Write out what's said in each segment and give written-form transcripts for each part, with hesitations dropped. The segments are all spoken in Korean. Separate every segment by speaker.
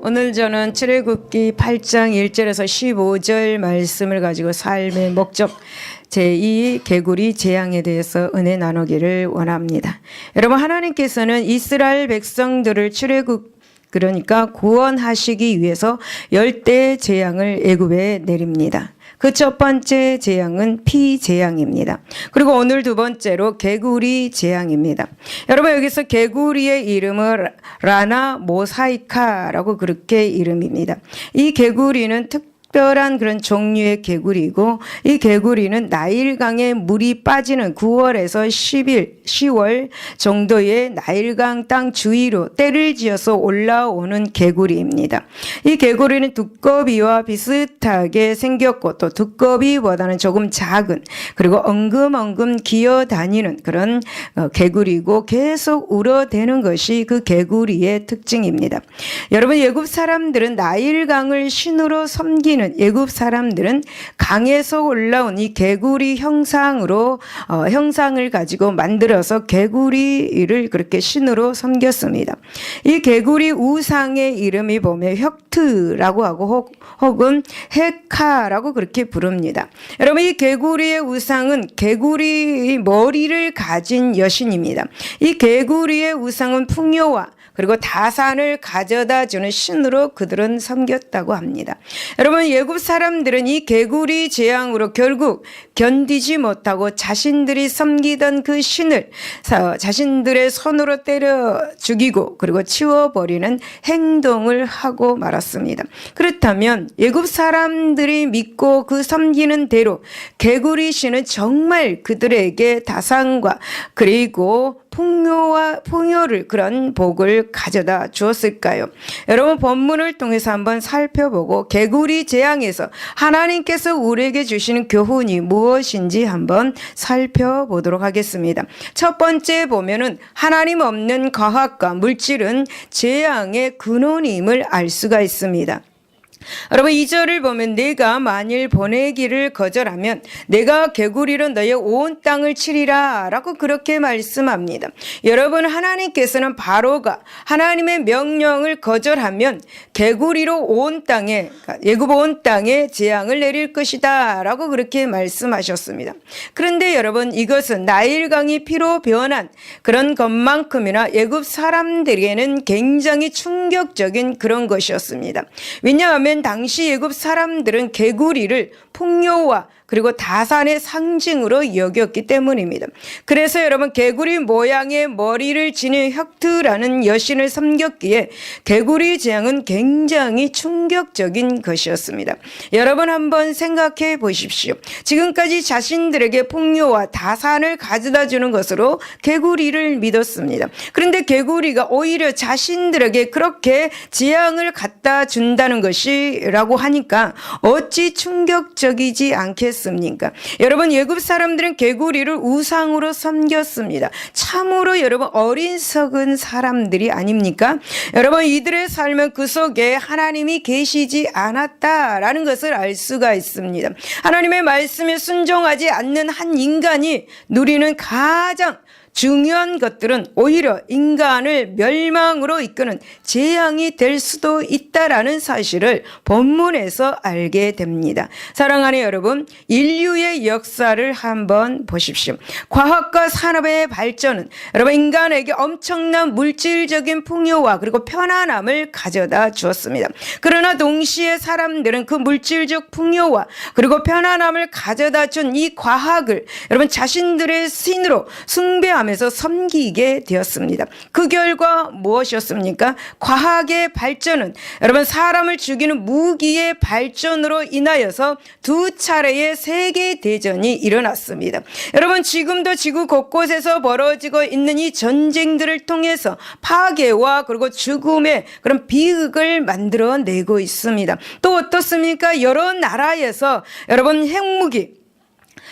Speaker 1: 오늘 저는 출애굽기 8장 1절에서 15절 말씀을 가지고 삶의 목적 제2 개구리 재앙에 대해서 은혜 나누기를 원합니다. 여러분, 하나님께서는 이스라엘 백성들을 그러니까 구원하시기 위해서 열대 재앙을 애굽에 내립니다. 그 첫 번째 재앙은 피 재앙입니다. 그리고 오늘 두 번째로 개구리 재앙입니다. 여러분, 여기서 개구리의 이름은 라나 모사이카라고 그렇게 이름입니다. 이 개구리는 특별한 그런 종류의 개구리고, 이 개구리는 나일강에 물이 빠지는 9월에서 10월 정도의 나일강 땅 주위로 떼를 지어서 올라오는 개구리입니다. 이 개구리는 두꺼비와 비슷하게 생겼고, 또 두꺼비보다는 조금 작은, 그리고 엉금엉금 기어다니는 그런 개구리고, 계속 울어대는 것이 그 개구리의 특징입니다. 여러분, 애굽 사람들은 나일강을 신으로 섬기는 애굽 사람들은 강에서 올라온 이 개구리 형상을 가지고 만들어서 개구리를 그렇게 신으로 섬겼습니다. 이 개구리 우상의 이름이 보면 혁트라고 하고 혹은 헤카라고 그렇게 부릅니다. 여러분, 이 개구리의 우상은 개구리 머리를 가진 여신입니다. 이 개구리의 우상은 풍요와 그리고 다산을 가져다 주는 신으로 그들은 섬겼다고 합니다. 여러분, 애굽 사람들은 이 개구리 재앙으로 결국 견디지 못하고 자신들이 섬기던 그 신을 자신들의 손으로 때려 죽이고 그리고 치워버리는 행동을 하고 말았습니다. 그렇다면 애굽 사람들이 믿고 그 섬기는 대로 개구리 신은 정말 그들에게 다산과 그리고 풍요를 그런 복을 가져다 주었을까요? 여러분, 본문을 통해서 한번 살펴보고 개구리 재앙에서 하나님께서 우리에게 주시는 교훈이 무엇인지 한번 살펴보도록 하겠습니다. 첫 번째 보면은 하나님 없는 과학과 물질은 재앙의 근원임을 알 수가 있습니다. 여러분, 2절을 보면 내가 만일 보내기를 거절하면 내가 개구리로 너의 온 땅을 치리라 라고 그렇게 말씀합니다. 여러분, 하나님께서는 바로가 하나님의 명령을 거절하면 개구리로 온 땅에, 애굽 온 땅에 재앙을 내릴 것이다 라고 그렇게 말씀하셨습니다. 그런데 여러분, 이것은 나일강이 피로 변한 그런 것만큼이나 애굽 사람들에게는 굉장히 충격적인 그런 것이었습니다. 왜냐하면 당시 애굽 사람들은 개구리를 풍요와 그리고 다산의 상징으로 여겼기 때문입니다. 그래서 여러분, 개구리 모양의 머리를 지닌 혁트라는 여신을 섬겼기에 개구리 재앙은 굉장히 충격적인 것이었습니다. 여러분, 한번 생각해 보십시오. 지금까지 자신들에게 풍요와 다산을 가져다 주는 것으로 개구리를 믿었습니다. 그런데 개구리가 오히려 자신들에게 그렇게 재앙을 갖다 준다는 것이라고 하니까 어찌 충격적이지 않겠습니까? 여러분, 애굽 사람들은 개구리를 우상으로 섬겼습니다. 참으로 여러분, 어리석은 사람들이 아닙니까? 여러분, 이들의 삶은 그 속에 하나님이 계시지 않았다라는 것을 알 수가 있습니다. 하나님의 말씀에 순종하지 않는 한 인간이 누리는 가장 중요한 것들은 오히려 인간을 멸망으로 이끄는 재앙이 될 수도 있다라는 사실을 본문에서 알게 됩니다. 사랑하는 여러분, 인류의 역사를 한번 보십시오. 과학과 산업의 발전은 여러분, 인간에게 엄청난 물질적인 풍요와 그리고 편안함을 가져다 주었습니다. 그러나 동시에 사람들은 그 물질적 풍요와 그리고 편안함을 가져다 준 이 과학을 여러분, 자신들의 신으로 숭배하면서 섬기게 되었습니다. 그 결과 무엇이었습니까? 과학의 발전은 여러분, 사람을 죽이는 무기의 발전으로 인하여서 두 차례의 세계 대전이 일어났습니다. 여러분, 지금도 지구 곳곳에서 벌어지고 있는 이 전쟁들을 통해서 파괴와 그리고 죽음의 그런 비극을 만들어내고 있습니다. 또 어떻습니까? 여러 나라에서 여러분, 핵무기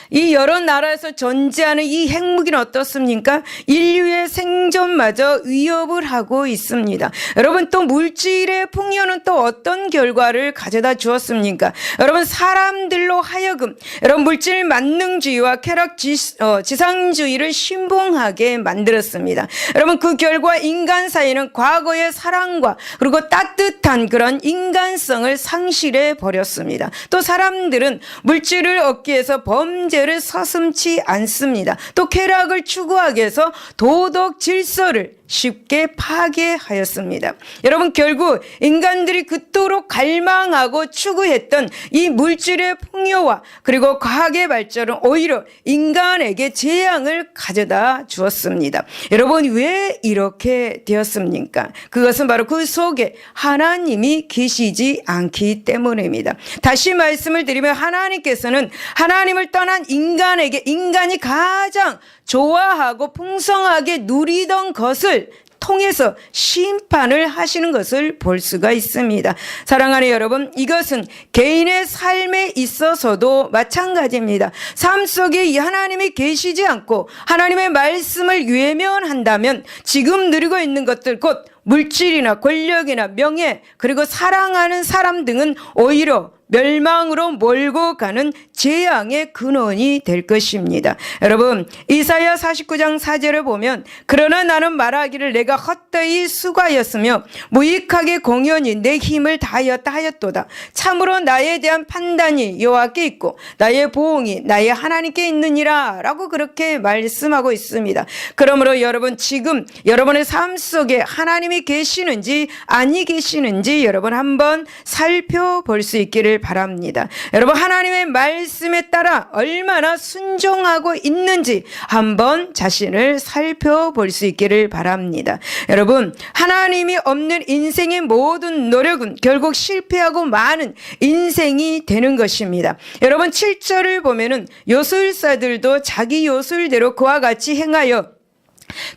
Speaker 1: 이 여러 나라에서 존재하는 이 핵무기는 어떻습니까? 인류의 생존마저 위협을 하고 있습니다. 여러분, 또 물질의 풍요는 또 어떤 결과를 가져다 주었습니까? 여러분, 사람들로 하여금 여러분 물질 만능주의와 쾌락 지상주의를 신봉하게 만들었습니다. 여러분, 그 결과 인간 사이는 과거의 사랑과 그리고 따뜻한 그런 인간성을 상실해 버렸습니다. 또 사람들은 물질을 얻기 위해서 범죄를 서슴지 않습니다. 또 쾌락을 추구하기 위해서 도덕 질서를 쉽게 파괴하였습니다. 여러분, 결국 인간들이 그토록 갈망하고 추구했던 이 물질의 풍요와 그리고 과학의 발전은 오히려 인간에게 재앙을 가져다 주었습니다. 여러분, 왜 이렇게 되었습니까? 그것은 바로 그 속에 하나님이 계시지 않기 때문입니다. 다시 말씀을 드리면 하나님께서는 하나님을 떠난 인간에게 인간이 가장 좋아하고 풍성하게 누리던 것을 통해서 심판을 하시는 것을 볼 수가 있습니다. 사랑하는 여러분, 이것은 개인의 삶에 있어서도 마찬가지입니다. 삶 속에 하나님이 계시지 않고 하나님의 말씀을 외면한다면 지금 누리고 있는 것들, 곧 물질이나 권력이나 명예 그리고 사랑하는 사람 등은 오히려 멸망으로 몰고 가는 재앙의 근원이 될 것입니다. 여러분, 이사야 49장 4절을 보면 그러나 나는 말하기를 내가 헛되이 수고하였으며 무익하게 공연히 내 힘을 다하였다 하였도다. 참으로 나에 대한 판단이 여호와께 있고 나의 보응이 나의 하나님께 있느니라 라고 그렇게 말씀하고 있습니다. 그러므로 여러분, 지금 여러분의 삶 속에 하나님이 계시는지 아니 계시는지 여러분 한번 살펴볼 수 있기를 바랍니다. 여러분, 하나님의 말씀에 따라 얼마나 순종하고 있는지 한번 자신을 살펴볼 수 있기를 바랍니다. 여러분, 하나님이 없는 인생의 모든 노력은 결국 실패하고 많은 인생이 되는 것입니다. 여러분, 7절을 보면은 요술사들도 자기 요술대로 그와 같이 행하여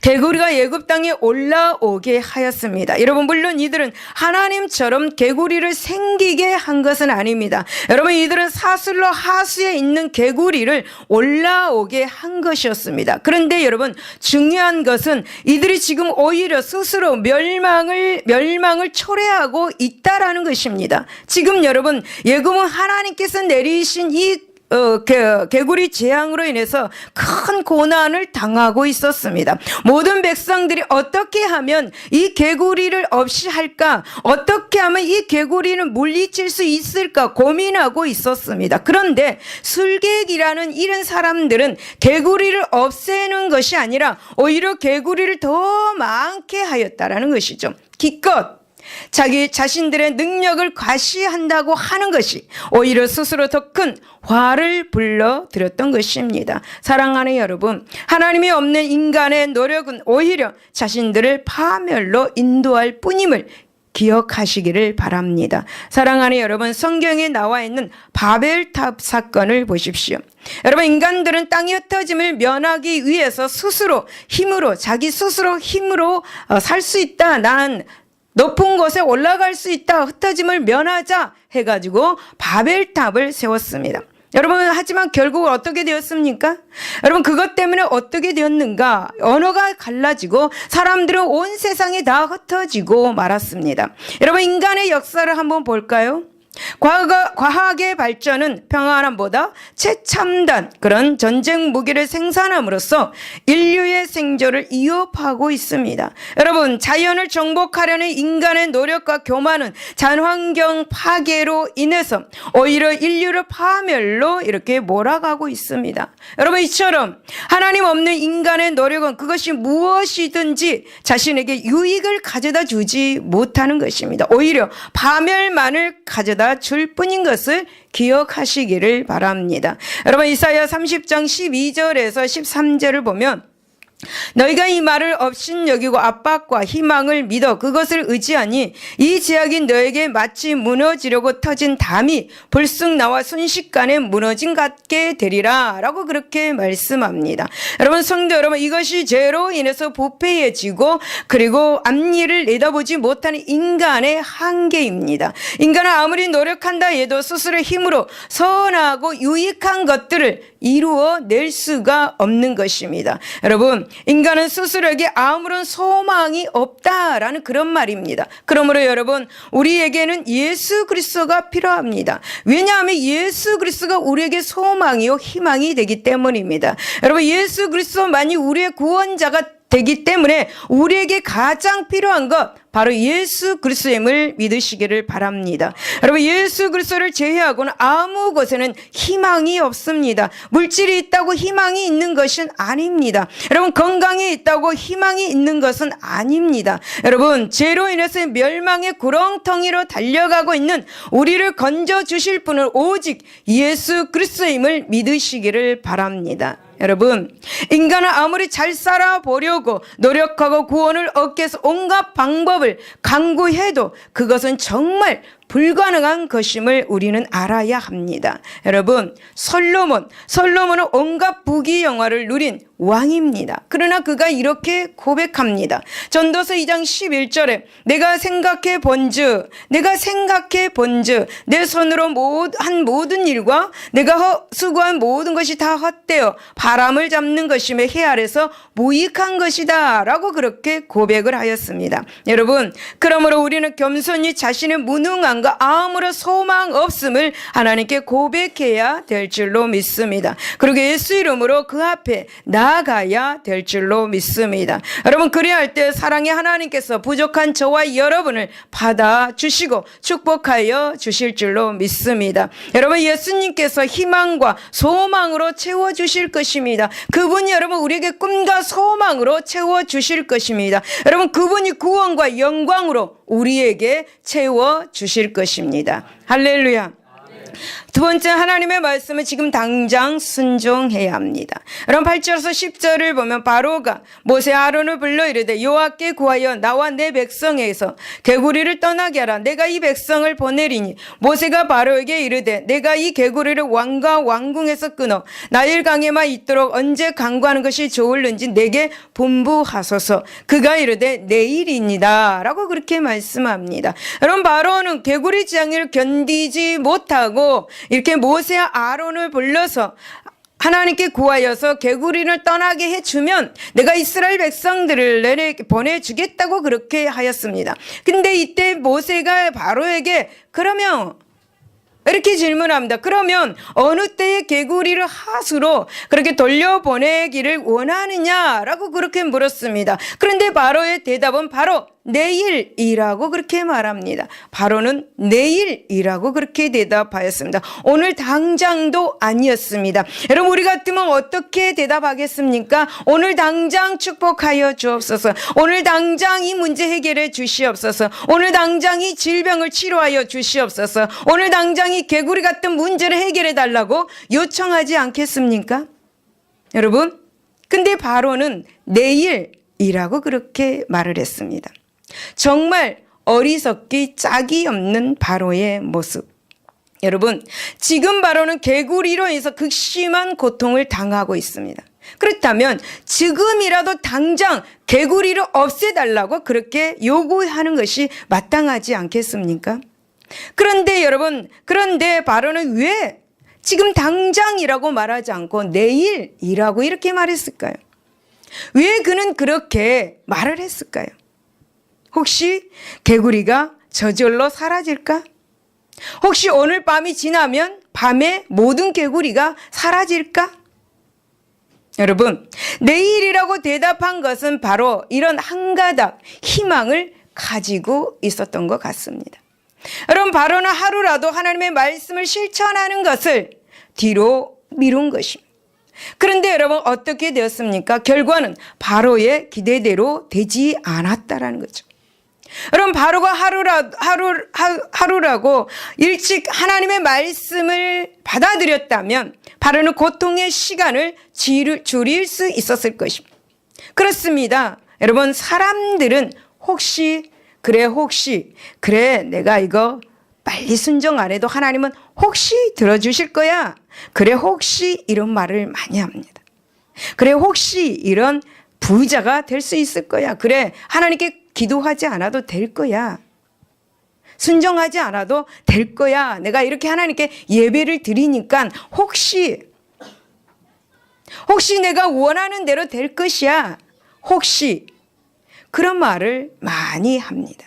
Speaker 1: 개구리가 애굽 땅에 올라오게 하였습니다. 여러분, 물론 이들은 하나님처럼 개구리를 생기게 한 것은 아닙니다. 여러분, 이들은 사슬로 하수에 있는 개구리를 올라오게 한 것이었습니다. 그런데 여러분, 중요한 것은 이들이 지금 오히려 스스로 멸망을 초래하고 있다라는 것입니다. 지금 여러분, 예금은 하나님께서 내리신 이 개구리 재앙으로 인해서 큰 고난을 당하고 있었습니다. 모든 백성들이 어떻게 하면 이 개구리를 없이 할까? 어떻게 하면 이 개구리는 물리칠 수 있을까? 고민하고 있었습니다. 그런데 술객이라는 이런 사람들은 개구리를 없애는 것이 아니라 오히려 개구리를 더 많게 하였다라는 것이죠. 기껏 자기 자신들의 능력을 과시한다고 하는 것이 오히려 스스로 더 큰 화를 불러들였던 것입니다. 사랑하는 여러분, 하나님이 없는 인간의 노력은 오히려 자신들을 파멸로 인도할 뿐임을 기억하시기를 바랍니다. 사랑하는 여러분, 성경에 나와 있는 바벨탑 사건을 보십시오. 여러분, 인간들은 땅이 흩어짐을 면하기 위해서 자기 스스로 힘으로 살 수 있다. 나는 높은 곳에 올라갈 수 있다. 흩어짐을 면하자 해가지고 바벨탑을 세웠습니다. 여러분, 하지만 결국 어떻게 되었습니까? 여러분, 그것 때문에 어떻게 되었는가? 언어가 갈라지고 사람들은 온 세상에 다 흩어지고 말았습니다. 여러분, 인간의 역사를 한번 볼까요? 과학의 발전은 평화함보다 최첨단 그런 전쟁 무기를 생산함으로써 인류의 생존을 위협하고 있습니다. 여러분, 자연을 정복하려는 인간의 노력과 교만은 자연환경 파괴로 인해서 오히려 인류를 파멸로 이렇게 몰아가고 있습니다. 여러분, 이처럼 하나님 없는 인간의 노력은 그것이 무엇이든지 자신에게 유익을 가져다 주지 못하는 것입니다. 오히려 파멸만을 가져다 줄 뿐인 것을 기억하시기를 바랍니다. 여러분, 이사야 30장 12절에서 13절을 보면 너희가 이 말을 업신여기고 압박과 희망을 믿어 그것을 의지하니 이 제약이 너에게 마치 무너지려고 터진 담이 불쑥 나와 순식간에 무너진 같게 되리라 라고 그렇게 말씀합니다. 여러분, 성도 여러분, 이것이 죄로 인해서 부패해지고 그리고 앞일을 내다보지 못하는 인간의 한계입니다. 인간은 아무리 노력한다 해도 스스로의 힘으로 선하고 유익한 것들을 이루어낼 수가 없는 것입니다. 여러분, 인간은 스스로에게 아무런 소망이 없다라는 그런 말입니다. 그러므로 여러분, 우리에게는 예수 그리스도가 필요합니다. 왜냐하면 예수 그리스도가 우리에게 소망이요 희망이 되기 때문입니다. 여러분, 예수 그리스도만이 우리의 구원자가 되기 때문에 우리에게 가장 필요한 것 바로 예수 그리스도임을 믿으시기를 바랍니다. 여러분, 예수 그리스도를 제외하고는 아무 곳에는 희망이 없습니다. 물질이 있다고 희망이 있는 것은 아닙니다. 여러분, 건강이 있다고 희망이 있는 것은 아닙니다. 여러분, 죄로 인해서 멸망의 구렁텅이로 달려가고 있는 우리를 건져주실 분은 오직 예수 그리스도임을 믿으시기를 바랍니다. 여러분, 인간은 아무리 잘 살아보려고 노력하고 구원을 얻기 위해서 온갖 방법을 강구해도 그것은 정말 불가능한 것임을 우리는 알아야 합니다. 여러분, 솔로몬은 온갖 부귀영화를 누린 왕입니다. 그러나 그가 이렇게 고백합니다. 전도서 2장 11절에 내가 생각해 본즉 내 손으로 한 모든 일과 내가 수고한 모든 것이 다 헛되어 바람을 잡는 것이며 해 아래서 무익한 것이다 라고 그렇게 고백을 하였습니다. 여러분, 그러므로 우리는 겸손히 자신의 무능함과 아무런 소망 없음을 하나님께 고백해야 될 줄로 믿습니다. 그리고 예수 이름으로 그 앞에 나아가야 될 줄로 믿습니다. 여러분, 그래야 할 때 사랑의 하나님께서 부족한 저와 여러분을 받아주시고 축복하여 주실 줄로 믿습니다. 여러분, 예수님께서 희망과 소망으로 채워주실 것입니다. 그분이 여러분 우리에게 꿈과 소망으로 채워주실 것입니다. 여러분, 그분이 구원과 영광으로 우리에게 채워주실 것입니다. 할렐루야. 두 번째, 하나님의 말씀은 지금 당장 순종해야 합니다. 여러분, 8절에서 10절을 보면 바로가 모세 아론을 불러 이르되 여호와께 구하여 나와 내 백성에게서 개구리를 떠나게 하라. 내가 이 백성을 보내리니 모세가 바로에게 이르되 내가 이 개구리를 왕과 왕궁에서 끊어 나일강에만 있도록 언제 강구하는 것이 좋을는지 내게 분부하소서. 그가 이르되 내일이니라 라고 그렇게 말씀합니다. 여러분, 바로는 개구리 지팡이를 견디지 못하고 이렇게 모세와 아론을 불러서 하나님께 구하여서 개구리를 떠나게 해주면 내가 이스라엘 백성들을 내게 보내주겠다고 그렇게 하였습니다. 근데 이때 모세가 바로에게 그러면 이렇게 질문합니다. 그러면 어느 때에 개구리를 하수로 그렇게 돌려보내기를 원하느냐라고 그렇게 물었습니다. 그런데 바로의 대답은 바로 내일이라고 그렇게 말합니다. 바로는 내일이라고 그렇게 대답하였습니다. 오늘 당장도 아니었습니다. 여러분, 우리 같으면 어떻게 대답하겠습니까? 오늘 당장 축복하여 주옵소서. 오늘 당장 이 문제 해결해 주시옵소서. 오늘 당장 이 질병을 치료하여 주시옵소서. 오늘 당장 이 개구리 같은 문제를 해결해 달라고 요청하지 않겠습니까? 여러분, 근데 바로는 내일이라고 그렇게 말을 했습니다. 정말 어리석기 짝이 없는 바로의 모습. 여러분, 지금 바로는 개구리로 인해서 극심한 고통을 당하고 있습니다. 그렇다면 지금이라도 당장 개구리를 없애달라고 그렇게 요구하는 것이 마땅하지 않겠습니까? 그런데 여러분, 바로는 왜 지금 당장이라고 말하지 않고 내일이라고 이렇게 말했을까요? 왜 그는 그렇게 말을 했을까요? 혹시 개구리가 저절로 사라질까? 혹시 오늘 밤이 지나면 밤에 모든 개구리가 사라질까? 여러분, 내일이라고 대답한 것은 바로 이런 한 가닥 희망을 가지고 있었던 것 같습니다. 여러분, 바로는 하루라도 하나님의 말씀을 실천하는 것을 뒤로 미룬 것입니다. 그런데 여러분, 어떻게 되었습니까? 결과는 바로의 기대대로 되지 않았다라는 거죠. 여러분, 바로가 하루라고 일찍 하나님의 말씀을 받아들였다면 바로는 고통의 시간을 줄일 수 있었을 것입니다. 그렇습니다. 여러분, 사람들은 혹시 그래 내가 이거 빨리 순종 안 해도 하나님은 혹시 들어주실 거야. 그래 혹시 이런 말을 많이 합니다. 그래 혹시 이런 부자가 될 수 있을 거야. 그래 하나님께 기도하지 않아도 될 거야. 순종하지 않아도 될 거야. 내가 이렇게 하나님께 예배를 드리니까 혹시 내가 원하는 대로 될 것이야. 혹시 그런 말을 많이 합니다.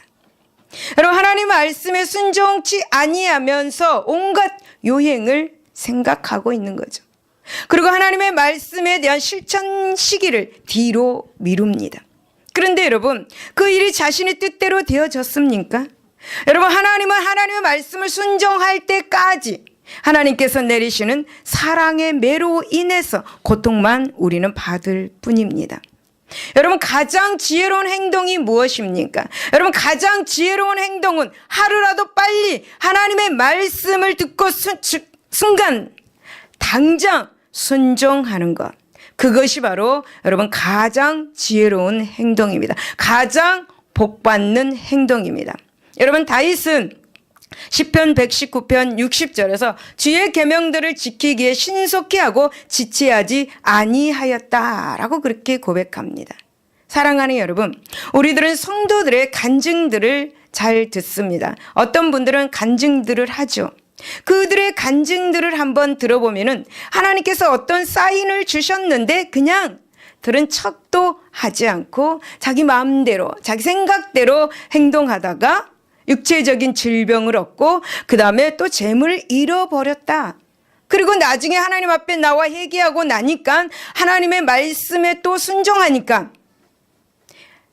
Speaker 1: 여러분, 하나님 말씀에 순종치 아니하면서 온갖 요행을 생각하고 있는 거죠. 그리고 하나님의 말씀에 대한 실천 시기를 뒤로 미룹니다. 그런데 여러분, 그 일이 자신의 뜻대로 되어졌습니까? 여러분, 하나님은 하나님의 말씀을 순종할 때까지 하나님께서 내리시는 사랑의 매로 인해서 고통만 우리는 받을 뿐입니다. 여러분, 가장 지혜로운 행동이 무엇입니까? 여러분, 가장 지혜로운 행동은 하루라도 빨리 하나님의 말씀을 듣고 순간 당장 순종하는 것. 그것이 바로 여러분 가장 지혜로운 행동입니다. 가장 복받는 행동입니다. 여러분, 다윗은 시편 119편 60절에서 주의 계명들을 지키기에 신속히 하고 지체하지 아니하였다라고 그렇게 고백합니다. 사랑하는 여러분, 우리들은 성도들의 간증들을 잘 듣습니다. 어떤 분들은 간증들을 하죠. 그들의 간증들을 한번 들어보면은 하나님께서 어떤 사인을 주셨는데 그냥 들은 척도 하지 않고 자기 마음대로 자기 생각대로 행동하다가 육체적인 질병을 얻고 그 다음에 또 재물을 잃어버렸다. 그리고 나중에 하나님 앞에 나와 회개하고 나니까 하나님의 말씀에 또 순종하니까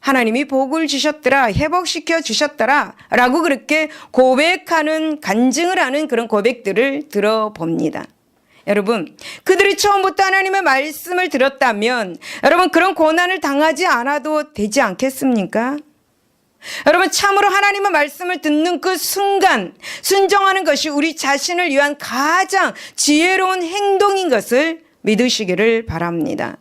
Speaker 1: 하나님이 복을 주셨더라, 회복시켜 주셨더라 라고 그렇게 고백하는, 간증을 하는 그런 고백들을 들어봅니다. 여러분, 그들이 처음부터 하나님의 말씀을 들었다면 여러분 그런 고난을 당하지 않아도 되지 않겠습니까? 여러분, 참으로 하나님의 말씀을 듣는 그 순간 순종하는 것이 우리 자신을 위한 가장 지혜로운 행동인 것을 믿으시기를 바랍니다.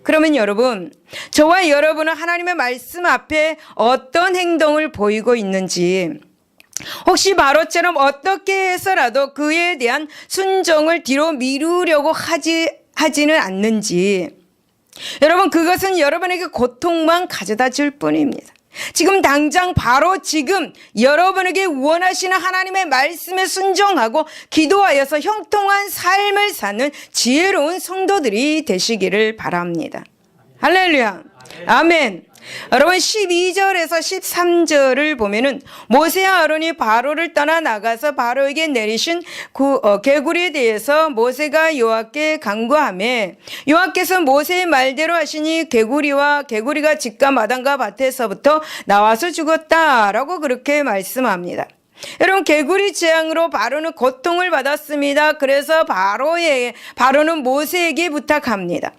Speaker 1: 그러면 여러분, 저와 여러분은 하나님의 말씀 앞에 어떤 행동을 보이고 있는지, 혹시 바로처럼 어떻게 해서라도 그에 대한 순종을 뒤로 미루려고 하지는 않는지, 여러분, 그것은 여러분에게 고통만 가져다 줄 뿐입니다. 지금 당장 바로 지금 여러분에게 원하시는 하나님의 말씀에 순종하고 기도하여서 형통한 삶을 사는 지혜로운 성도들이 되시기를 바랍니다. 할렐루야. 아멘. 여러분, 12절에서 13절을 보면은 모세와 아론이 바로를 떠나 나가서 바로에게 내리신 개구리에 대해서 모세가 여호와께 간구하매 여호와께서 모세의 말대로 하시니 개구리가 집과 마당과 밭에서부터 나와서 죽었다라고 그렇게 말씀합니다. 여러분, 개구리 재앙으로 바로는 고통을 받았습니다. 그래서 바로는 모세에게 부탁합니다.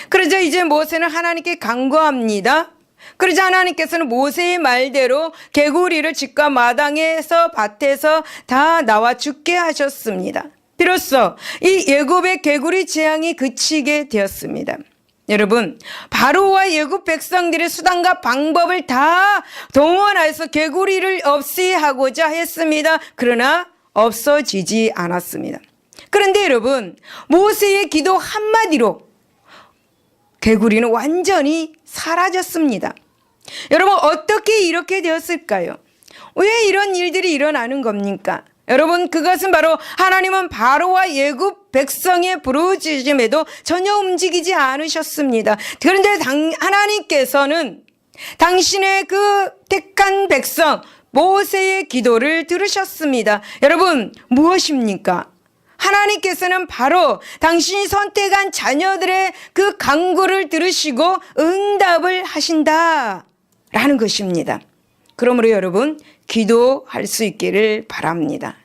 Speaker 1: 그러자 이제 모세는 하나님께 간구합니다. 그러자 하나님께서는 모세의 말대로 개구리를 집과 마당에서 밭에서 다 나와 죽게 하셨습니다. 비로소 이 애굽의 개구리 재앙이 그치게 되었습니다. 여러분, 바로와 애굽 백성들의 수단과 방법을 다 동원해서 개구리를 없애하고자 했습니다. 그러나 없어지지 않았습니다. 그런데 여러분, 모세의 기도 한마디로 개구리는 완전히 사라졌습니다. 여러분, 어떻게 이렇게 되었을까요? 왜 이런 일들이 일어나는 겁니까? 여러분, 그것은 바로 하나님은 바로와 애굽 백성의 부르짖음에도 전혀 움직이지 않으셨습니다. 그런데 하나님께서는 당신의 그 택한 백성 모세의 기도를 들으셨습니다. 여러분, 무엇입니까? 하나님께서는 바로 당신이 선택한 자녀들의 그 간구를 들으시고 응답을 하신다라는 것입니다. 그러므로 여러분, 기도할 수 있기를 바랍니다.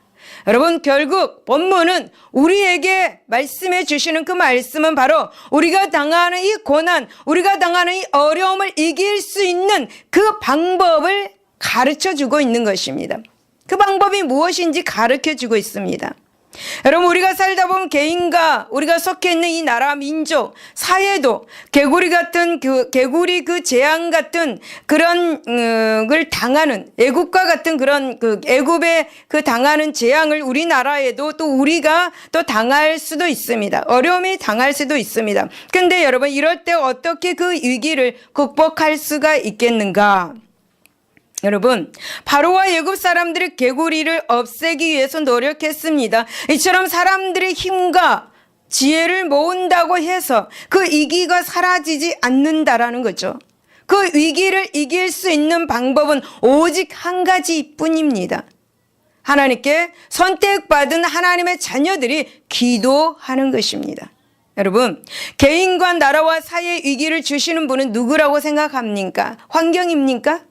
Speaker 1: 여러분, 결국 본문은 우리에게 말씀해 주시는 그 말씀은 바로 우리가 당하는 이 고난, 우리가 당하는 이 어려움을 이길 수 있는 그 방법을 가르쳐 주고 있는 것입니다. 그 방법이 무엇인지 가르쳐 주고 있습니다. 여러분, 우리가 살다 보면 개인과 우리가 속해 있는 이 나라, 민족, 사회도 개구리 그 재앙 같은 그런 걸 당하는, 애국과 같은 그런 애국의 당하는 재앙을 우리나라에도 또 우리가 또 당할 수도 있습니다. 어려움이 당할 수도 있습니다. 근데 여러분, 이럴 때 어떻게 그 위기를 극복할 수가 있겠는가? 여러분, 바로와 애굽 사람들이 개구리를 없애기 위해서 노력했습니다. 이처럼 사람들의 힘과 지혜를 모은다고 해서 그 위기가 사라지지 않는다라는 거죠. 그 위기를 이길 수 있는 방법은 오직 한 가지뿐입니다. 하나님께 선택받은 하나님의 자녀들이 기도하는 것입니다. 여러분, 개인과 나라와 사회의 위기를 주시는 분은 누구라고 생각합니까? 환경입니까?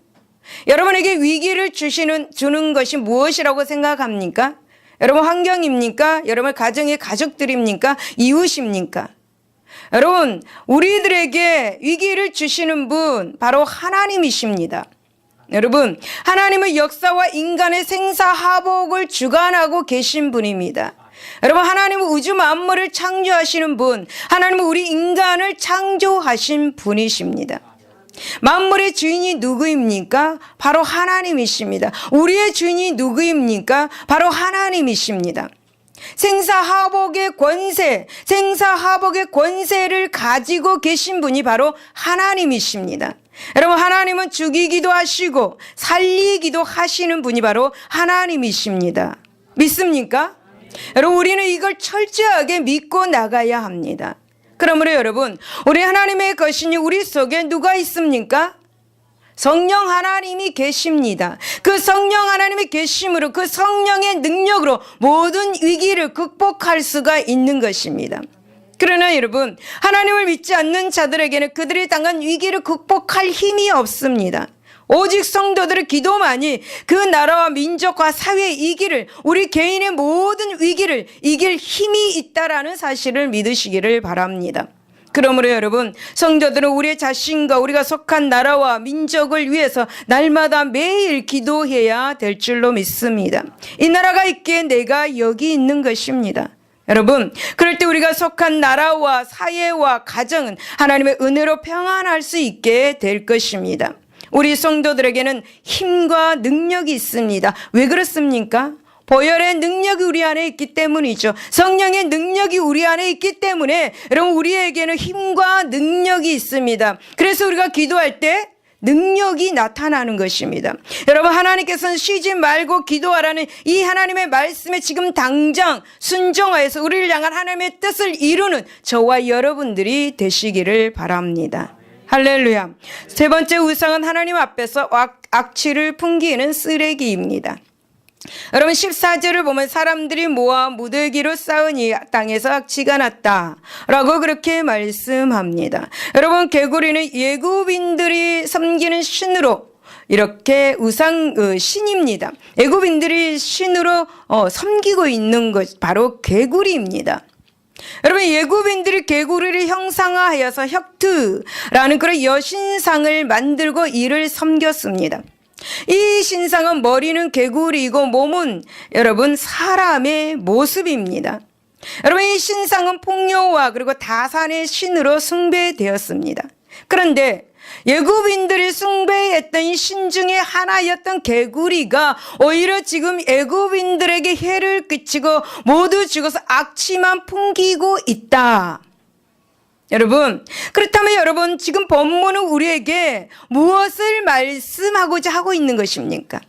Speaker 1: 여러분에게 위기를 주는 것이 무엇이라고 생각합니까? 여러분, 환경입니까? 여러분 가정의 가족들입니까? 이웃입니까? 여러분, 우리들에게 위기를 주시는 분 바로 하나님이십니다. 여러분, 하나님은 역사와 인간의 생사하복을 주관하고 계신 분입니다. 여러분, 하나님은 우주 만물을 창조하시는 분, 하나님은 우리 인간을 창조하신 분이십니다. 만물의 주인이 누구입니까? 바로 하나님이십니다. 우리의 주인이 누구입니까? 바로 하나님이십니다. 생사하복의 권세를 가지고 계신 분이 바로 하나님이십니다. 여러분, 하나님은 죽이기도 하시고 살리기도 하시는 분이 바로 하나님이십니다. 믿습니까? 여러분, 우리는 이걸 철저하게 믿고 나가야 합니다. 그러므로 여러분, 우리 하나님의 것이니 우리 속에 누가 있습니까? 성령 하나님이 계십니다. 그 성령 하나님이 계심으로, 그 성령의 능력으로 모든 위기를 극복할 수가 있는 것입니다. 그러나 여러분, 하나님을 믿지 않는 자들에게는 그들이 당한 위기를 극복할 힘이 없습니다. 오직 성도들의 기도만이 그 나라와 민족과 사회의 위기를, 우리 개인의 모든 위기를 이길 힘이 있다라는 사실을 믿으시기를 바랍니다. 그러므로 여러분, 성도들은 우리의 자신과 우리가 속한 나라와 민족을 위해서 날마다 매일 기도해야 될 줄로 믿습니다. 이 나라가 있기에 내가 여기 있는 것입니다. 여러분, 그럴 때 우리가 속한 나라와 사회와 가정은 하나님의 은혜로 평안할 수 있게 될 것입니다. 우리 성도들에게는 힘과 능력이 있습니다. 왜 그렇습니까? 보혈의 능력이 우리 안에 있기 때문이죠. 성령의 능력이 우리 안에 있기 때문에 여러분, 우리에게는 힘과 능력이 있습니다. 그래서 우리가 기도할 때 능력이 나타나는 것입니다. 여러분, 하나님께서는 쉬지 말고 기도하라는 이 하나님의 말씀에 지금 당장 순종하여서 우리를 향한 하나님의 뜻을 이루는 저와 여러분들이 되시기를 바랍니다. 할렐루야. 세 번째 우상은 하나님 앞에서 악취를 풍기는 쓰레기입니다. 여러분, 14절을 보면 사람들이 모아 무더기로 쌓으니 땅에서 악취가 났다 라고 그렇게 말씀합니다. 여러분, 개구리는 애굽인들이 섬기는 신으로 이렇게 신입니다. 애굽인들이 신으로 섬기고 있는 것 바로 개구리입니다. 여러분, 애굽인들이 개구리를 형상화하여서 혁트라는 그런 여신상을 만들고 이를 섬겼습니다. 이 신상은 머리는 개구리이고 몸은 여러분 사람의 모습입니다. 여러분, 이 신상은 풍요와 그리고 다산의 신으로 숭배되었습니다. 그런데 애굽인들이 숭배했던 이 신 중에 하나였던 개구리가 오히려 지금 애굽인들에게 해를 끼치고 모두 죽어서 악취만 풍기고 있다. 여러분, 그렇다면 여러분, 지금 본문은 우리에게 무엇을 말씀하고자 하고 있는 것입니까?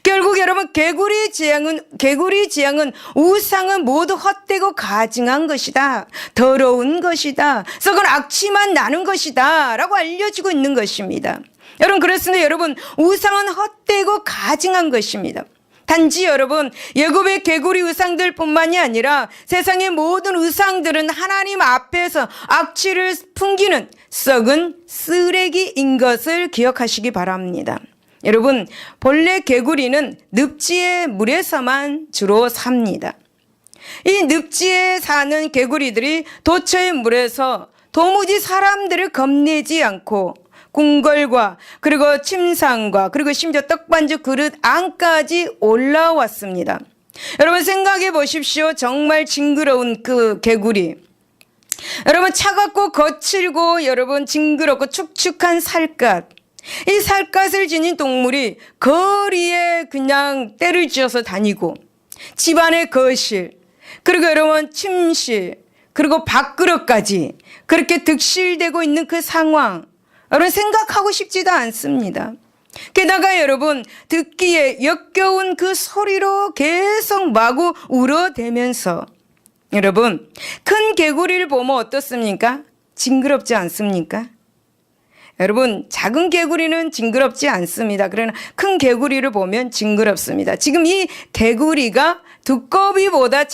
Speaker 1: 결국 여러분, 개구리 재앙은 우상은 모두 헛되고 가증한 것이다, 더러운 것이다, 썩은 악취만 나는 것이다 라고 알려주고 있는 것입니다. 여러분, 그렇습니다. 여러분, 우상은 헛되고 가증한 것입니다. 단지 여러분, 애굽의 개구리 우상들뿐만이 아니라 세상의 모든 우상들은 하나님 앞에서 악취를 풍기는 썩은 쓰레기인 것을 기억하시기 바랍니다. 여러분, 본래 개구리는 늪지의 물에서만 주로 삽니다. 이 늪지에 사는 개구리들이 도처의 물에서 도무지 사람들을 겁내지 않고 궁궐과 그리고 침상과 그리고 심지어 떡반죽 그릇 안까지 올라왔습니다. 여러분 생각해 보십시오. 정말 징그러운 그 개구리. 여러분 차갑고 거칠고 여러분 징그럽고 축축한 살갗. 이 살갗을 지닌 동물이 거리에 그냥 때를 지어서 다니고 집안의 거실, 그리고 여러분 침실, 그리고 밥그릇까지 그렇게 득실되고 있는 그 상황, 여러분 생각하고 싶지도 않습니다. 게다가 여러분 듣기에 역겨운 그 소리로 계속 마구 울어대면서, 여러분 큰 개구리를 보면 어떻습니까? 징그럽지 않습니까? 여러분 작은 개구리는 징그럽지 않습니다. 그러나 큰 개구리를 보면 징그럽습니다. 지금 이 개구리가 두꺼비보다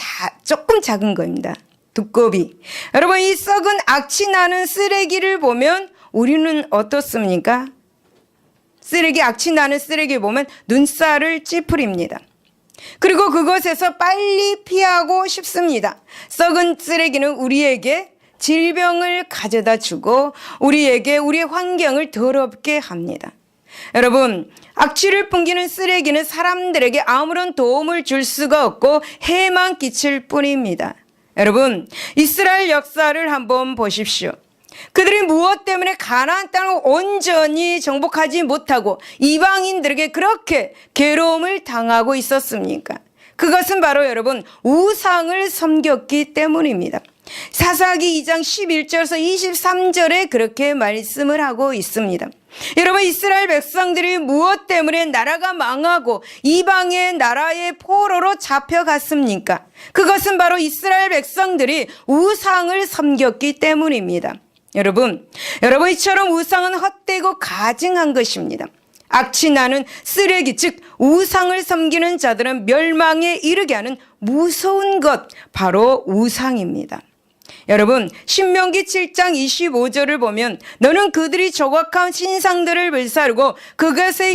Speaker 1: 조금 작은 겁니다. 두꺼비. 여러분 이 썩은 악취 나는 쓰레기를 보면 우리는 어떻습니까? 악취 나는 쓰레기 보면 눈살을 찌푸립니다. 그리고 그것에서 빨리 피하고 싶습니다. 썩은 쓰레기는 우리에게 질병을 가져다 주고 우리에게 우리의 환경을 더럽게 합니다. 여러분 악취를 풍기는 쓰레기는 사람들에게 아무런 도움을 줄 수가 없고 해만 끼칠 뿐입니다. 여러분 이스라엘 역사를 한번 보십시오. 그들이 무엇 때문에 가나안 땅을 온전히 정복하지 못하고 이방인들에게 그렇게 괴로움을 당하고 있었습니까? 그것은 바로 여러분 우상을 섬겼기 때문입니다. 사사기 2장 11절에서 23절에 그렇게 말씀을 하고 있습니다. 여러분 이스라엘 백성들이 무엇 때문에 나라가 망하고 이방의 나라의 포로로 잡혀갔습니까? 그것은 바로 이스라엘 백성들이 우상을 섬겼기 때문입니다. 여러분 이처럼 우상은 헛되고 가증한 것입니다. 악취 나는 쓰레기, 즉 우상을 섬기는 자들은 멸망에 이르게 하는 무서운 것, 바로 우상입니다. 여러분 신명기 7장 25절을 보면 너는 그들이 조각한 신상들을 불사르고 그것에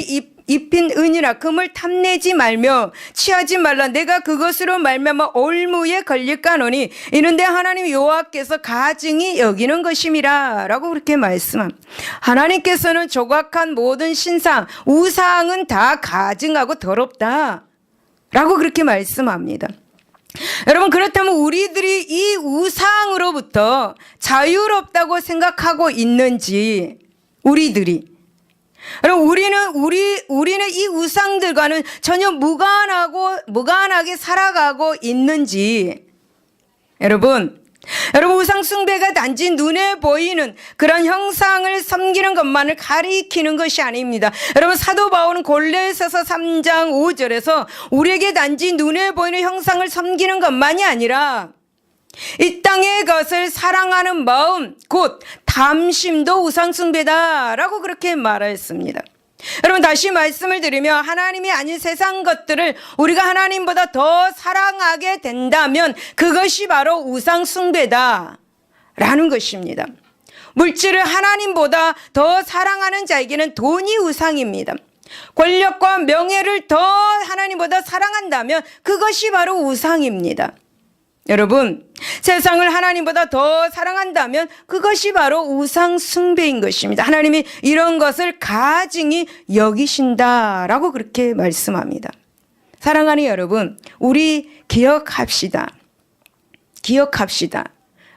Speaker 1: 입힌 은이나 금을 탐내지 말며 취하지 말라. 내가 그것으로 말미암아 올무에 걸릴까노니 이는 내 하나님 여호와께서 가증히 여기는 것임이라 라고 그렇게 말씀합니다. 하나님께서는 조각한 모든 신상, 우상은 다 가증하고 더럽다 라고 그렇게 말씀합니다. 여러분 그렇다면 우리들이 이 우상으로부터 자유롭다고 생각하고 있는지, 여러분 우리는 이 우상들과는 전혀 무관하게 살아가고 있는지, 여러분 우상 숭배가 단지 눈에 보이는 그런 형상을 섬기는 것만을 가리키는 것이 아닙니다. 여러분 사도 바울은 골로새서 3장 5절에서 우리에게 단지 눈에 보이는 형상을 섬기는 것만이 아니라 이 땅의 것을 사랑하는 마음, 곧 탐심도 우상 숭배다라고 그렇게 말했습니다. 여러분 다시 말씀을 드리면 하나님이 아닌 세상 것들을 우리가 하나님보다 더 사랑하게 된다면 그것이 바로 우상 숭배다 라는 것입니다. 물질을 하나님보다 더 사랑하는 자에게는 돈이 우상입니다. 권력과 명예를 더 하나님보다 사랑한다면 그것이 바로 우상입니다. 여러분 세상을 하나님보다 더 사랑한다면 그것이 바로 우상 숭배인 것입니다. 하나님이 이런 것을 가증히 여기신다라고 그렇게 말씀합니다. 사랑하는 여러분, 우리 기억합시다.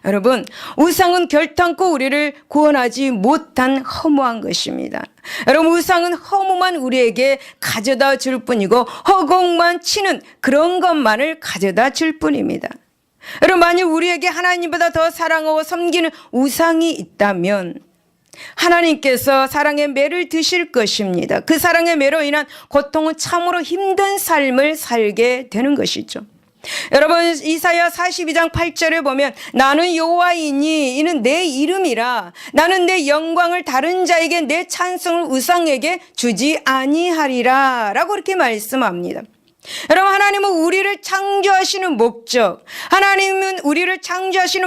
Speaker 1: 여러분 우상은 결탄코 우리를 구원하지 못한 허무한 것입니다. 여러분 우상은 허무만 우리에게 가져다 줄 뿐이고 허공만 치는 그런 것만을 가져다 줄 뿐입니다. 여러분 만약 우리에게 하나님보다 더 사랑하고 섬기는 우상이 있다면 하나님께서 사랑의 매를 드실 것입니다. 그 사랑의 매로 인한 고통은 참으로 힘든 삶을 살게 되는 것이죠. 여러분 이사야 42장 8절에 보면 나는 여호와이니 이는 내 이름이라 나는 내 영광을 다른 자에게 내 찬송을 우상에게 주지 아니하리라 라고 이렇게 말씀합니다. 여러분 하나님은 우리를 창조하시는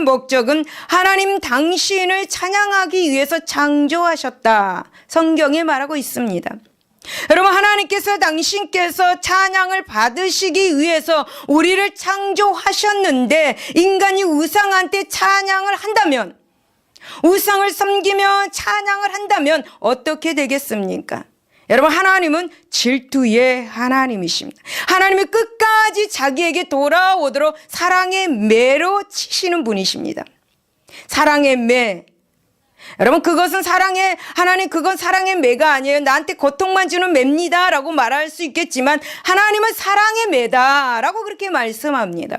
Speaker 1: 목적은 하나님 당신을 찬양하기 위해서 창조하셨다 성경에 말하고 있습니다. 여러분 하나님께서 당신께서 찬양을 받으시기 위해서 우리를 창조하셨는데 인간이 우상한테 찬양을 한다면, 우상을 섬기며 찬양을 한다면 어떻게 되겠습니까? 여러분, 하나님은 질투의 하나님이십니다. 하나님이 끝까지 자기에게 돌아오도록 사랑의 매로 치시는 분이십니다. 사랑의 매. 여러분, 그것은 하나님 그건 사랑의 매가 아니에요. 나한테 고통만 주는 매입니다 라고 말할 수 있겠지만 하나님은 사랑의 매다 라고 그렇게 말씀합니다.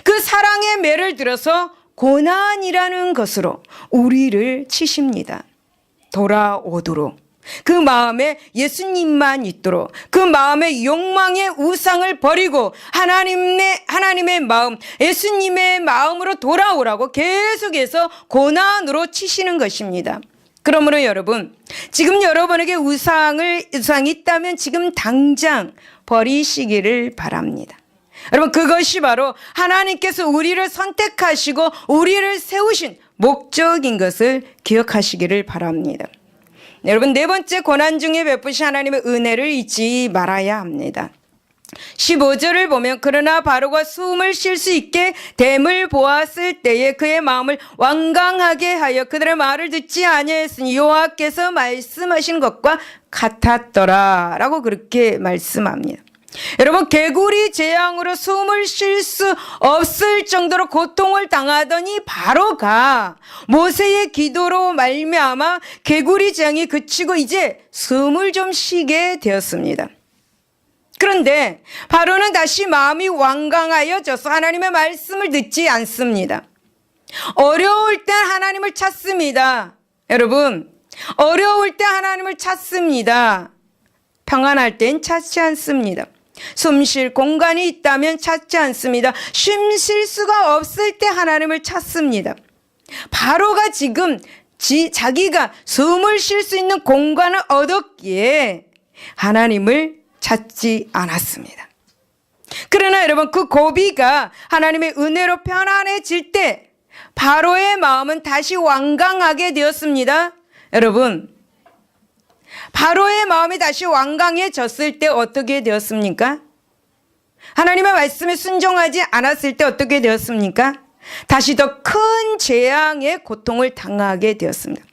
Speaker 1: 그 사랑의 매를 들어서 고난이라는 것으로 우리를 치십니다. 돌아오도록. 그 마음에 예수님만 있도록, 그 마음에 욕망의 우상을 버리고 하나님의 마음, 예수님의 마음으로 돌아오라고 계속해서 고난으로 치시는 것입니다. 그러므로 여러분, 지금 여러분에게 우상이 있다면 지금 당장 버리시기를 바랍니다. 여러분, 그것이 바로 하나님께서 우리를 선택하시고 우리를 세우신 목적인 것을 기억하시기를 바랍니다. 여러분, 네 번째, 고난 중에 베푸신 하나님의 은혜를 잊지 말아야 합니다. 15절을 보면 그러나 바로가 숨을 쉴 수 있게 됨을 보았을 때에 그의 마음을 완강하게 하여 그들의 말을 듣지 아니하였으니 여호와께서 말씀하신 것과 같았더라 라고 그렇게 말씀합니다. 여러분, 개구리 재앙으로 숨을 쉴 수 없을 정도로 고통을 당하더니 바로가 모세의 기도로 말미암아 개구리 재앙이 그치고 이제 숨을 좀 쉬게 되었습니다. 그런데 바로는 다시 마음이 완강하여져서 하나님의 말씀을 듣지 않습니다. 어려울 때 하나님을 찾습니다. 여러분, 어려울 때 하나님을 찾습니다. 평안할 땐 찾지 않습니다. 숨 쉴 공간이 있다면 찾지 않습니다. 쉼 쉴 수가 없을 때 하나님을 찾습니다. 바로가 지금 자기가 숨을 쉴 수 있는 공간을 얻었기에 하나님을 찾지 않았습니다. 그러나 여러분, 그 고비가 하나님의 은혜로 편안해질 때 바로의 마음은 다시 완강하게 되었습니다. 여러분, 바로의 마음이 다시 완강해졌을 때 어떻게 되었습니까? 하나님의 말씀에 순종하지 않았을 때 어떻게 되었습니까? 다시 더 큰 재앙의 고통을 당하게 되었습니다.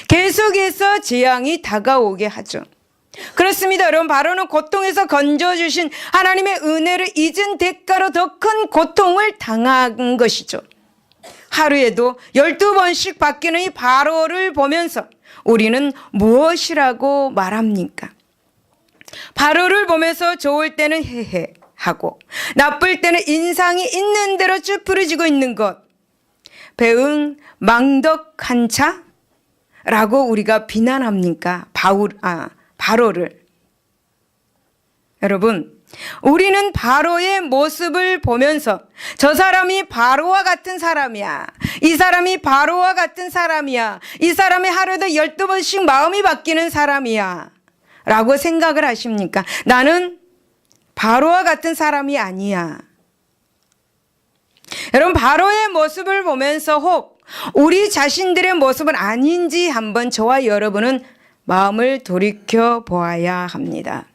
Speaker 1: 계속해서 재앙이 다가오게 하죠. 그렇습니다. 여러분, 바로는 고통에서 건져주신 하나님의 은혜를 잊은 대가로 더 큰 고통을 당한 것이죠. 하루에도 12번씩 바뀌는 이 바로를 보면서 우리는 무엇이라고 말합니까? 바로를 보면서 좋을 때는 헤헤 하고 나쁠 때는 인상이 있는 대로 쭈푸려지고 있는 것, 배응 망덕한 자라고 우리가 비난합니까? 바로를. 여러분, 우리는 바로의 모습을 보면서 저 사람이 바로와 같은 사람이야, 이 사람이 바로와 같은 사람이야, 이 사람이 하루에도 12번씩 마음이 바뀌는 사람이야 라고 생각을 하십니까? 나는 바로와 같은 사람이 아니야. 여러분, 바로의 모습을 보면서 혹 우리 자신들의 모습은 아닌지 한번 저와 여러분은 마음을 돌이켜 보아야 합니다.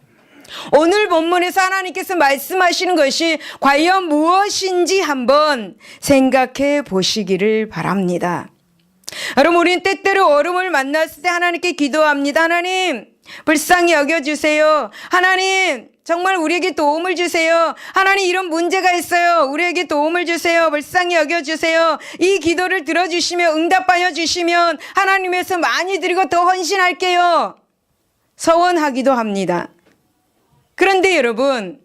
Speaker 1: 오늘 본문에서 하나님께서 말씀하시는 것이 과연 무엇인지 한번 생각해 보시기를 바랍니다. 여러분, 우리는 때때로 어려움을 만났을 때 하나님께 기도합니다. 하나님, 불쌍히 여겨주세요. 하나님, 정말 우리에게 도움을 주세요. 하나님, 이런 문제가 있어요. 우리에게 도움을 주세요. 불쌍히 여겨주세요. 이 기도를 들어주시며 응답하여 주시면 하나님에서 많이 드리고 더 헌신할게요. 서원하기도 합니다. 그런데 여러분,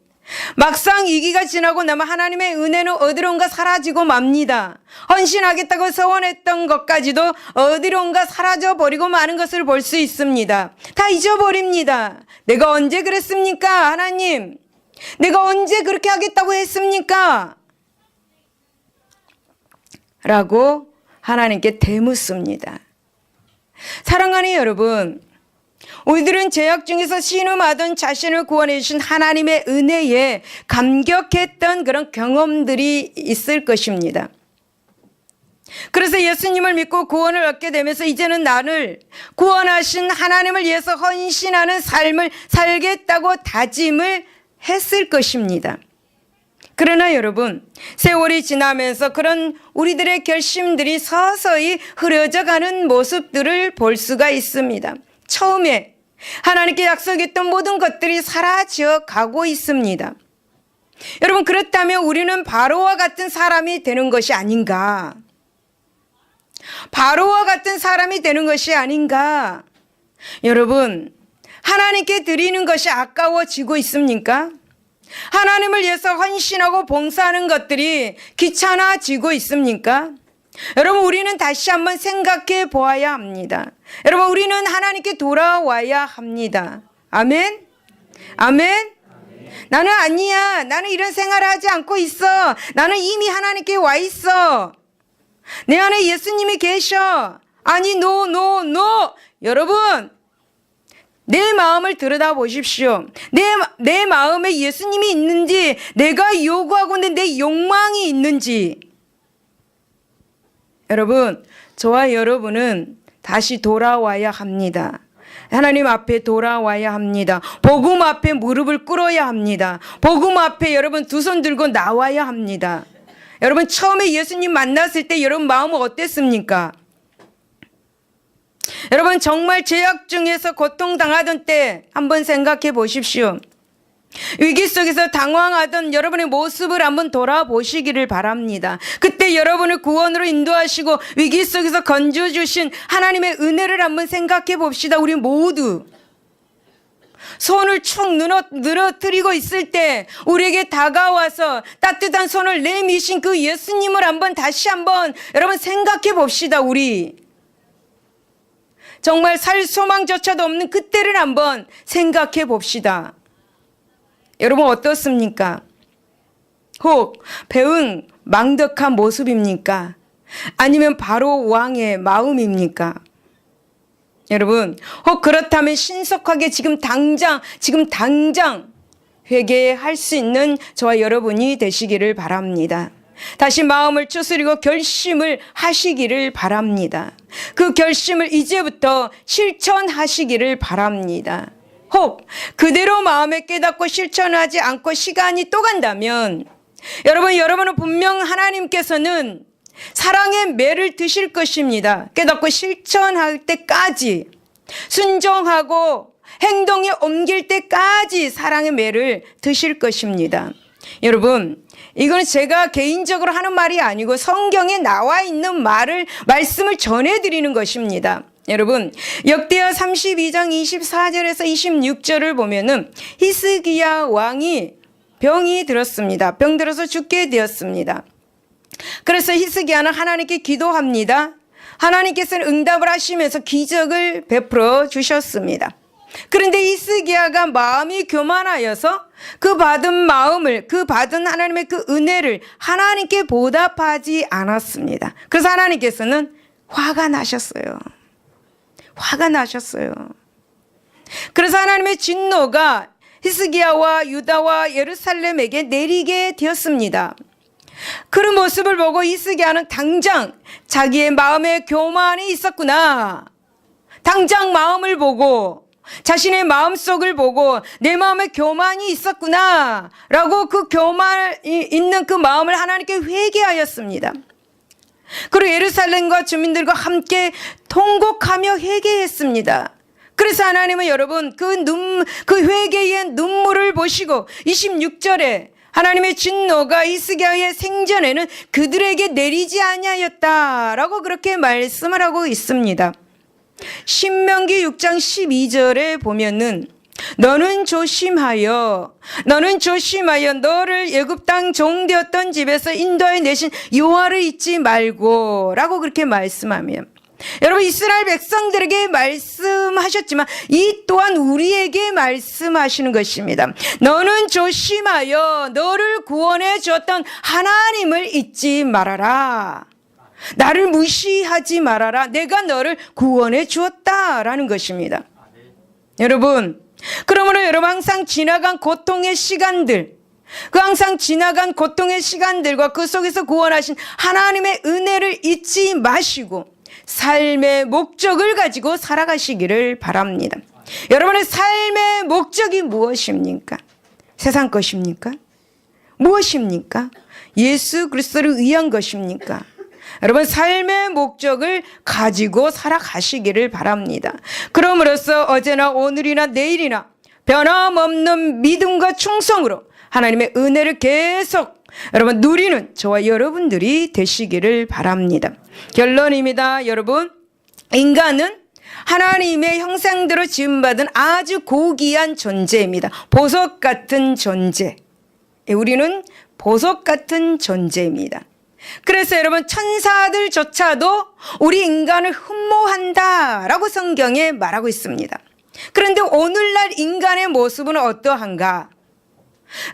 Speaker 1: 막상 이 기가 지나고 나면 하나님의 은혜는 어디론가 사라지고 맙니다. 헌신하겠다고 서원했던 것까지도 어디론가 사라져버리고 마는 것을 볼 수 있습니다. 다 잊어버립니다. 내가 언제 그랬습니까? 하나님, 내가 언제 그렇게 하겠다고 했습니까? 라고 하나님께 되묻습니다. 사랑하는 여러분, 우리들은 죄악 중에서 신음하던 자신을 구원해 주신 하나님의 은혜에 감격했던 그런 경험들이 있을 것입니다. 그래서 예수님을 믿고 구원을 얻게 되면서 이제는 나를 구원하신 하나님을 위해서 헌신하는 삶을 살겠다고 다짐을 했을 것입니다. 그러나 여러분, 세월이 지나면서 그런 우리들의 결심들이 서서히 흐려져 가는 모습들을 볼 수가 있습니다. 처음에 하나님께 약속했던 모든 것들이 사라져 가고 있습니다. 여러분, 그렇다면 우리는 바로와 같은 사람이 되는 것이 아닌가? 바로와 같은 사람이 되는 것이 아닌가? 여러분, 하나님께 드리는 것이 아까워지고 있습니까? 하나님을 위해서 헌신하고 봉사하는 것들이 귀찮아지고 있습니까? 여러분, 우리는 다시 한번 생각해 보아야 합니다. 여러분, 우리는 하나님께 돌아와야 합니다. 아멘? 아멘? 나는 아니야. 나는 이런 생활을 하지 않고 있어. 나는 이미 하나님께 와 있어. 내 안에 예수님이 계셔. 아니, 노. 여러분, 내 마음을 들여다 보십시오. 내 마음에 예수님이 있는지, 내가 요구하고 있는 내 욕망이 있는지. 여러분, 저와 여러분은 다시 돌아와야 합니다. 하나님 앞에 돌아와야 합니다. 복음 앞에 무릎을 꿇어야 합니다. 복음 앞에 여러분 두 손 들고 나와야 합니다. 여러분, 처음에 예수님 만났을 때 여러분 마음은 어땠습니까? 여러분, 정말 죄악 중에서 고통당하던 때 한번 생각해 보십시오. 위기 속에서 당황하던 여러분의 모습을 한번 돌아보시기를 바랍니다. 그때 여러분을 구원으로 인도하시고 위기 속에서 건져주신 하나님의 은혜를 한번 생각해 봅시다. 우리 모두 손을 축 늘어뜨리고 있을 때 우리에게 다가와서 따뜻한 손을 내미신 그 예수님을 한번 다시 한번 여러분 생각해 봅시다. 우리 정말 살 소망조차도 없는 그때를 한번 생각해 봅시다. 여러분, 어떻습니까? 혹 배은 망덕한 모습입니까? 아니면 바로 왕의 마음입니까? 여러분, 혹 그렇다면 신속하게 지금 당장 회개할 수 있는 저와 여러분이 되시기를 바랍니다. 다시 마음을 추스리고 결심을 하시기를 바랍니다. 그 결심을 이제부터 실천하시기를 바랍니다. 혹 그대로 마음에 깨닫고 실천하지 않고 시간이 또 간다면 여러분은 분명 하나님께서는 사랑의 매를 드실 것입니다. 깨닫고 실천할 때까지, 순종하고 행동에 옮길 때까지 사랑의 매를 드실 것입니다. 여러분, 이건 제가 개인적으로 하는 말이 아니고 성경에 나와 있는 말씀을 전해드리는 것입니다. 여러분, 역대하 32장 24절에서 26절을 보면은 히스기야 왕이 병이 들었습니다. 병 들어서 죽게 되었습니다. 그래서 히스기야는 하나님께 기도합니다. 하나님께서는 응답을 하시면서 기적을 베풀어 주셨습니다. 그런데 히스기야가 마음이 교만하여서 그 받은 하나님의 그 은혜를 하나님께 보답하지 않았습니다. 그래서 하나님께서는 화가 나셨어요. 그래서 하나님의 진노가 히스기야와 유다와 예루살렘에게 내리게 되었습니다. 그런 모습을 보고 히스기야는 당장 자기의 마음에 교만이 있었구나. 당장 마음을 보고 자신의 마음속을 보고 내 마음에 교만이 있었구나 라고 그 교만 있는 그 마음을 하나님께 회개하였습니다. 그리고 예루살렘과 주민들과 함께 통곡하며 회개했습니다. 그래서 하나님은 여러분 그 회개의 눈물을 보시고 26절에 하나님의 진노가 히스기야의 생전에는 그들에게 내리지 아니하였다라고 그렇게 말씀을 하고 있습니다. 신명기 6장 12절에 보면은 너는 조심하여 너를 애굽 땅 종되었던 집에서 인도해 내신 여호와를 잊지 말고 라고 그렇게 말씀하며, 여러분, 이스라엘 백성들에게 말씀하셨지만 이 또한 우리에게 말씀하시는 것입니다. 너는 조심하여 너를 구원해 주었던 하나님을 잊지 말아라. 나를 무시하지 말아라. 내가 너를 구원해 주었다라는 것입니다. 여러분, 그러므로 여러분 항상 지나간 고통의 시간들, 시간들과 그 속에서 구원하신 하나님의 은혜를 잊지 마시고 삶의 목적을 가지고 살아가시기를 바랍니다. 여러분의 삶의 목적이 무엇입니까? 세상 것입니까? 무엇입니까? 예수 그리스도를 위한 것입니까? 여러분 삶의 목적을 가지고 살아가시기를 바랍니다. 그럼으로써 어제나 오늘이나 내일이나 변함없는 믿음과 충성으로 하나님의 은혜를 계속 여러분 누리는 저와 여러분들이 되시기를 바랍니다. 결론입니다. 여러분, 인간은 하나님의 형상대로 지음받은 아주 고귀한 존재입니다. 보석 같은 존재. 우리는 보석 같은 존재입니다. 그래서 여러분 천사들조차도 우리 인간을 흠모한다라고 성경에 말하고 있습니다. 그런데 오늘날 인간의 모습은 어떠한가?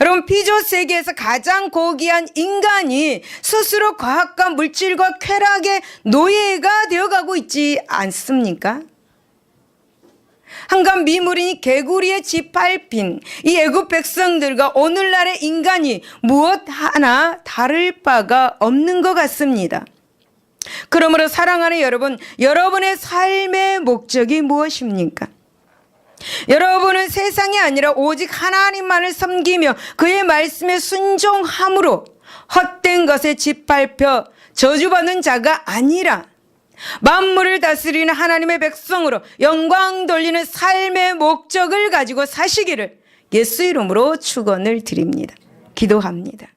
Speaker 1: 여러분 피조 세계에서 가장 고귀한 인간이 스스로 과학과 물질과 쾌락의 노예가 되어가고 있지 않습니까? 한간 미물이니 개구리의 짓밟힌 이 애굽 백성들과 오늘날의 인간이 무엇 하나 다를 바가 없는 것 같습니다. 그러므로 사랑하는 여러분, 여러분의 삶의 목적이 무엇입니까? 여러분은 세상이 아니라 오직 하나님만을 섬기며 그의 말씀에 순종함으로 헛된 것에 짓밟혀 저주받는 자가 아니라 만물을 다스리는 하나님의 백성으로 영광 돌리는 삶의 목적을 가지고 사시기를 예수 이름으로 축원을 드립니다. 기도합니다.